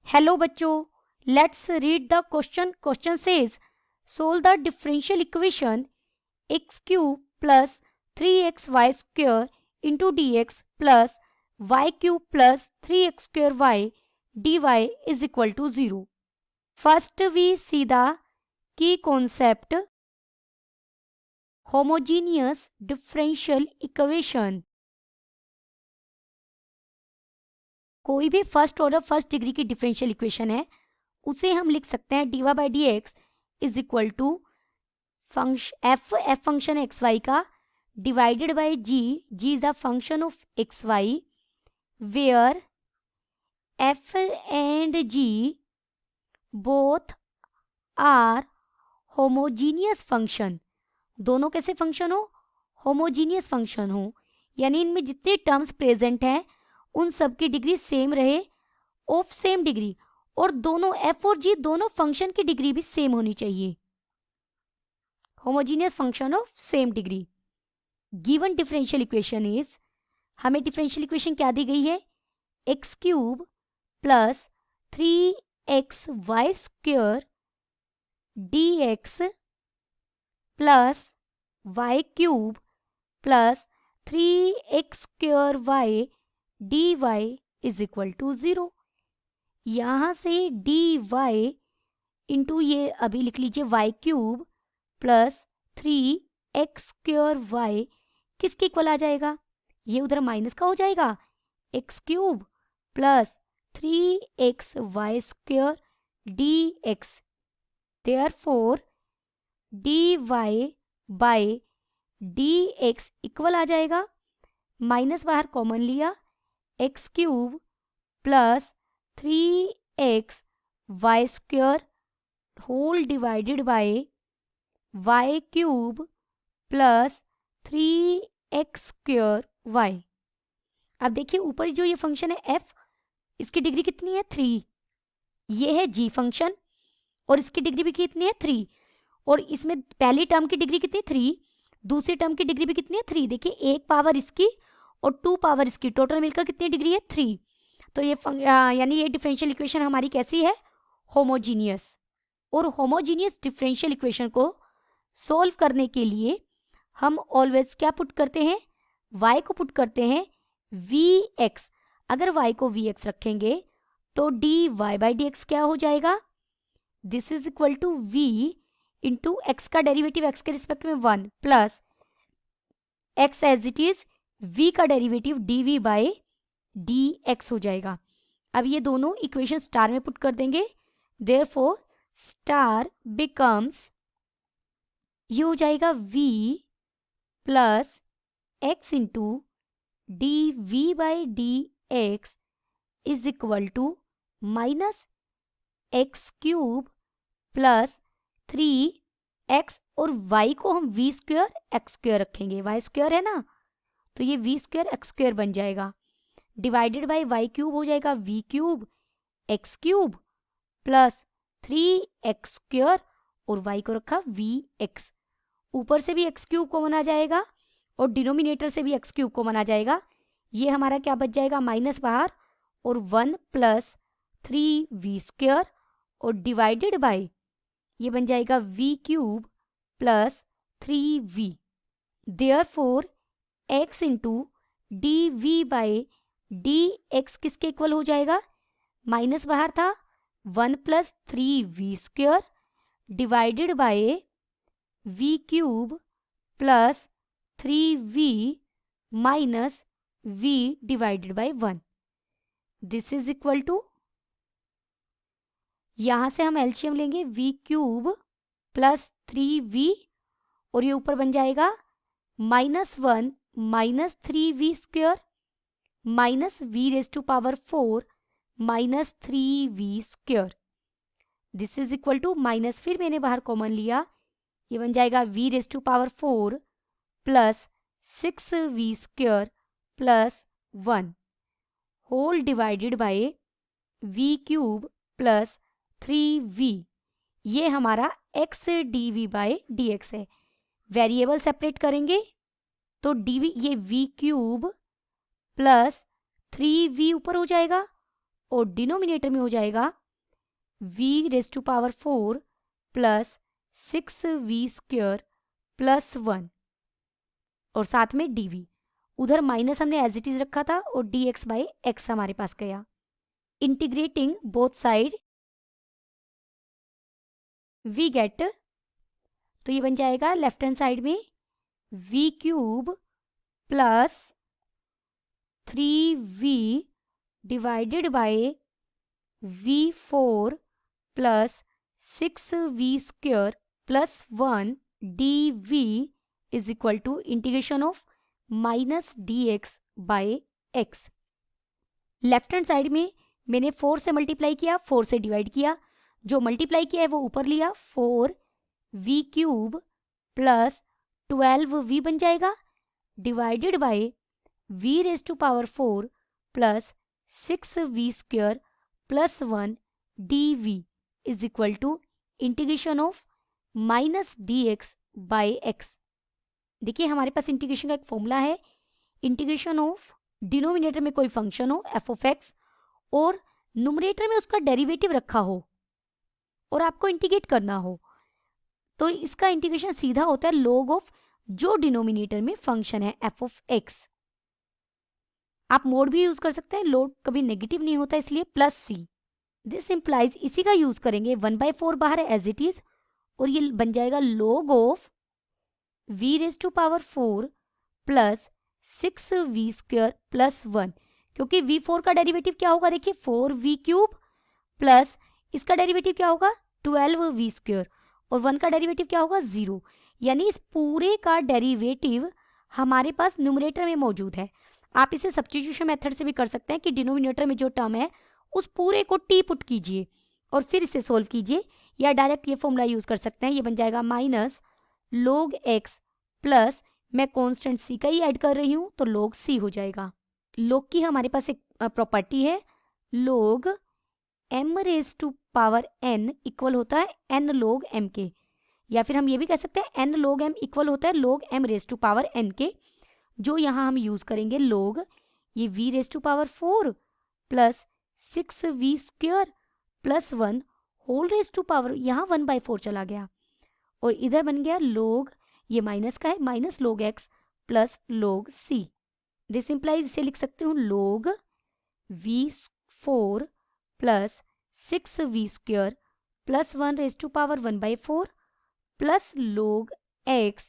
Hello बच्चों, let's read the question. Question says solve the differential equation x cube plus 3xy square into d x plus y cube plus 3x square y dy is equal to 0. First we see the की concept homogeneous differential equation. कोई भी first order first degree की differential equation है उसे हम लिख सकते हैं dy by d x is equal to f function x y का divided by ji is the function of x y where f and g both are homogeneous function. दोनों कैसे फंक्शन हो? होमोजीनियस फंक्शन हो, यानी इनमें जितने terms present हैं उन सब की डिग्री सेम रहे, ऑफ सेम डिग्री, और दोनों एफ और जी दोनों फंक्शन की डिग्री भी सेम होनी चाहिए. Homogeneous function of same degree. Given differential equation is, हमें डिफरेंशियल इक्वेशन क्या दी गई है? X cube plus 3xy square d x plus y cube plus 3x square y d y is equal to 0. यहाँ से D Y into ये अभी लिख लीजिए y cube plus 3x square y किसके इक्वल आ जाएगा? ये उधर माइनस का हो जाएगा, x cube plus 3xy square d x. Therefore d y by d x equal आ जाएगा, माइनस बाहर कॉमन लिया, x cube plus 3xy square whole divided by y cube plus 3x square y. अब देखिए ऊपर जो ये फंक्शन है f, इसकी डिग्री कितनी है? 3. ये है g फंक्शन और इसकी डिग्री भी कितनी है? 3. और इसमें पहली टर्म की डिग्री कितनी? 3. दूसरी टर्म की डिग्री भी कितनी है? 3. देखिए एक पावर इसकी और 2 पावर इसकी, टोटल मिलकर कितनी डिग्री है? 3. तो ये यानी ये डिफरेंशियल इक्वेशन हमारी कैसी है? होमोजीनियस. और होमोजीनियस डिफरेंशियल इक्वेशन को सोल्व करने के लिए हम ऑलवेज क्या पुट करते हैं? y को पुट करते हैं vx. अगर y को vx रखेंगे तो dy बाई डी एक्स क्या हो जाएगा? This is equal to v into x का डेरिवेटिव x के रिस्पेक्ट में 1 plus x as it is v का derivative dv by d x हो जाएगा. अब ये दोनों इक्वेशन स्टार में पुट कर देंगे, देयरफॉर स्टार बिकम्स, ये हो जाएगा v plus x into d v by d x is equal to minus x cube plus 3x, और y को हम v स्क्वेयर एक्स स्क्वेयर रखेंगे, y स्क्वेयर है ना, तो ये v स्क्वेयर एक्स स्क्वेयर बन जाएगा, डिवाइडेड बाई वाई क्यूब हो जाएगा v cube x cube plus 3x square, और y को रखा vx. ऊपर से भी x क्यूब कॉमन आ जाएगा और डिनोमिनेटर से भी x क्यूब कॉमन आ जाएगा. ये हमारा क्या बच जाएगा? माइनस बाहर, और 1 प्लस 3v स्क्वेयर, और डिवाइडेड बाई ये बन जाएगा v cube plus 3v. Therefore x into d v by d x किसके इक्वल हो जाएगा? माइनस बाहर था, 1 plus 3v square divided by v cube plus 3v minus v divided by 1. This is equal to, यहाँ से हम LCM लेंगे v cube plus 3v, और ये ऊपर बन जाएगा -1 minus 3v square minus v raise to power 4 minus 3v square. This is equal to minus, फिर मैंने बाहर कॉमन लिया, ये बन जाएगा v raise to power 4 plus 6v square plus 1 whole divided by v cube plus 3v. ये हमारा x d v by d x है. वेरिएबल सेपरेट करेंगे तो डी वी, ये v क्यूब प्लस 3v ऊपर हो जाएगा और डिनोमिनेटर में हो जाएगा v⁴ प्लस 6v² प्लस 1 और साथ में dv। उधर माइनस हमने एज इट इज रखा था और dx/x हमारे पास गया। Integrating both side we get, तो ये बन जाएगा लेफ्ट हैंड साइड में v³ plus 3v divided by v4 plus 6v² plus 1 dv is equal to integration of minus dx/x। Left hand side में मैंने 4 से मल्टीप्लाई किया, 4 से डिवाइड किया, जो मल्टीप्लाई किया है वो ऊपर लिया, 4v³ प्लस 12v बन जाएगा divided by v⁴ plus 6v² plus 1 dv is equal to integration of minus dx/x। देखिए हमारे पास इंटीग्रेशन का एक फॉर्मूला है, इंटीग्रेशन ऑफ डिनोमिनेटर में कोई फंक्शन हो f(x) और नुमरेटर में उसका डेरिवेटिव रखा हो और आपको इंटीग्रेट करना हो, तो इसका इंटीग्रेशन सीधा होता है log ऑफ जो डिनोमिनेटर में फंक्शन है f(x). आप मोड भी यूज कर सकते हैं, लोड कभी नेगेटिव नहीं होता इसलिए प्लस c। दिस इंप्लाइज इसी का यूज करेंगे, 1/4 बाहर है एज इट इज और ये बन जाएगा log of v⁴ plus 6v² plus 1, क्योंकि v4 का डेरिवेटिव क्या होगा, देखिए 4v³ प्लस इसका डेरिवेटिव क्या होगा 12v² और 1 का डेरिवेटिव क्या होगा 0, यानी इस पूरे का डेरिवेटिव हमारे पास न्यूमरेटर में मौजूद है। आप इसे सब्स्टिट्यूशन मेथड से भी कर सकते हैं कि डिनोमिनेटर में जो टर्म है उस पूरे को टी पुट कीजिए और फिर इसे सोल्व कीजिए, या डायरेक्ट ये फॉर्मूला यूज कर सकते हैं। ये बन जाएगा माइनस log x प्लस मैं कांस्टेंट c का ही ऐड कर रही हूँ तो log c हो जाएगा। log की हमारे पास एक प्रॉपर्टी है, log m⁴n इक्वल होता है n log m के, या फिर हम ये भी कह सकते हैं n log m इक्वल होता है log m⁴n के, जो यहाँ हम यूज करेंगे log ये v⁴ plus 6v² plus 1 whole raise to power, यहाँ 1/4 चला गया और इधर बन गया log, ये माइनस का है, minus log x plus log c। This implies इसे लिख सकते हूँ log v4 plus 6v² plus 1 raise to power 1/4 plus log x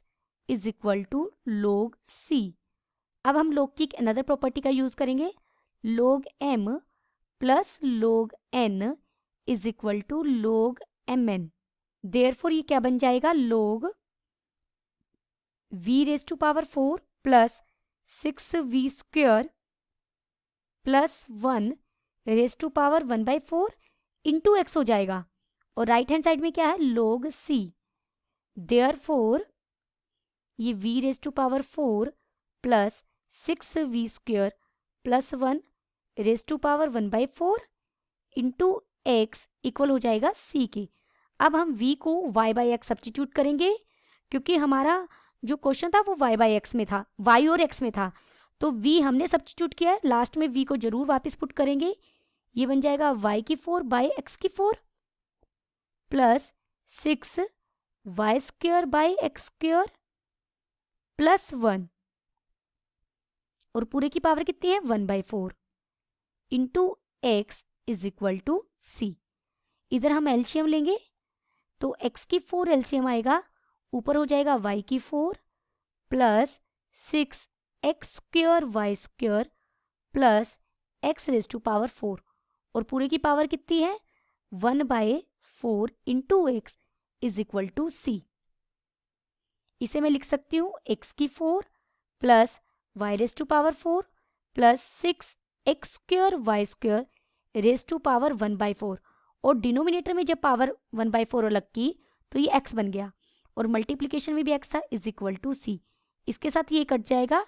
is equal to log c। अब हम log की अनदर प्रॉपर्टी का यूज करेंगे, log m plus log n is equal to log mn। Therefore ये क्या बन जाएगा, log v⁴ plus 6v² plus 1 raise to power 1/4 into x हो जाएगा और राइट हैंड साइड में क्या है log c। देयरफॉर ये v⁴ plus 6v² plus 1 raise to power 1/4 into x equal हो जाएगा c के। अब हम v को y/x सब्स्टिट्यूट करेंगे, क्योंकि हमारा जो क्वेश्चन था वो y/x में था, y और x में था, तो v हमने सब्स्टिट्यूट किया है, लास्ट में v को जरूर वापस पुट करेंगे। ये बन जाएगा y⁴/x² प्लस 6y²/x² प्लस 1 और पूरे की पावर कितनी है 1/4 into x is equal to c। इधर हम एलसीएम लेंगे तो x की 4 एलसीएम आएगा, ऊपर हो जाएगा y की 4 plus 6x² plus x raise to power 4 और पूरे की पावर कितनी है 1/4 into x is equal to c। इसे मैं लिख सकती हूँ x की 4 plus y raise to power 4 plus 6x² raise to power 1/4 और डिनोमिनेटर में जब पावर 1/4 अलग की तो ये x बन गया और मल्टीप्लिकेशन में भी x था इज इक्वल टू c। इसके साथ ये कट जाएगा,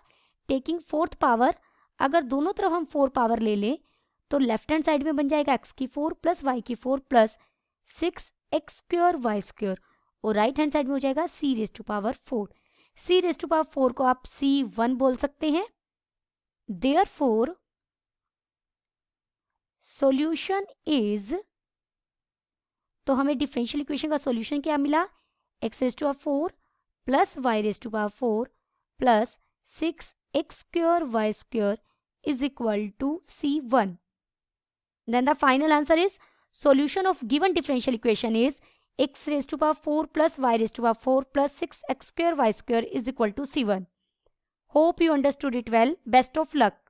टेकिंग 4th पावर, अगर दोनों तरफ हम 4 पावर ले लें तो लेफ्ट हैंड साइड में बन जाएगा x की 4 प्लस y की 4 प्लस 6x² और राइट हैंड साइड में हो जाएगा c raise to power 4। c raise to power 4 को आप c1 बोल सकते हैं। देयरफॉर सॉल्यूशन इज, तो हमें डिफरेंशियल इक्वेशन का सॉल्यूशन क्या मिला, x raise to power 4 plus y raise to power 4 plus 6x square y square is equal to C1. Then the final answer is solution of given differential equation is x raised to power 4 plus y raised to power 4 plus 6x square y square is equal to C1. Hope you understood it well. Best of luck.